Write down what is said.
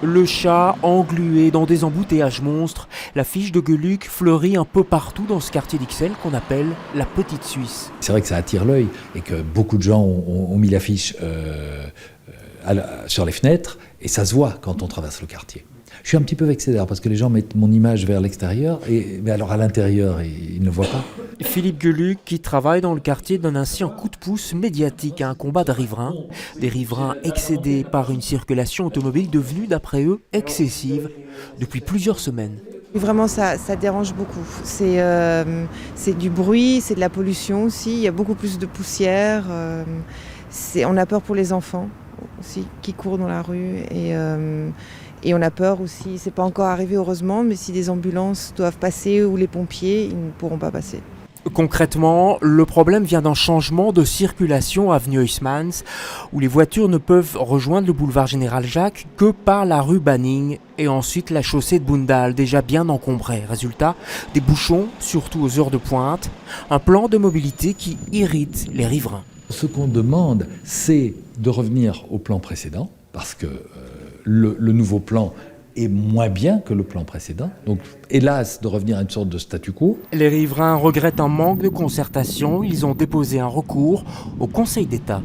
Le chat englué dans des embouteillages monstres, la fiche de Gueluc fleurit un peu partout dans ce quartier d'Ixelles qu'on appelle la Petite Suisse. C'est vrai que ça attire l'œil et que beaucoup de gens ont mis l'affiche sur les fenêtres et ça se voit quand on traverse le quartier. Je suis un petit peu vexé d'ailleurs parce que les gens mettent mon image vers l'extérieur, mais alors à l'intérieur, ils ne le voient pas. Philippe Gueluc, qui travaille dans le quartier, donne ainsi un coup de pouce médiatique à un combat de riverains. Des riverains excédés par une circulation automobile devenue, d'après eux, excessive depuis plusieurs semaines. Vraiment, ça dérange beaucoup. C'est du bruit, c'est de la pollution aussi. Il y a beaucoup plus de poussière. On a peur pour les enfants aussi qui courent dans la rue. Et on a peur aussi, c'est pas encore arrivé heureusement, mais si des ambulances doivent passer ou les pompiers, ils ne pourront pas passer. Concrètement, le problème vient d'un changement de circulation avenue Huysmans, où les voitures ne peuvent rejoindre le boulevard Général Jacques que par la rue Banning et ensuite la chaussée de Boundal, déjà bien encombrée. Résultat, des bouchons, surtout aux heures de pointe, un plan de mobilité qui irrite les riverains. Ce qu'on demande, c'est de revenir au plan précédent, parce que le nouveau plan est moins bien que le plan précédent. Donc, hélas, de revenir à une sorte de statu quo. Les riverains regrettent un manque de concertation. Ils ont déposé un recours au Conseil d'État.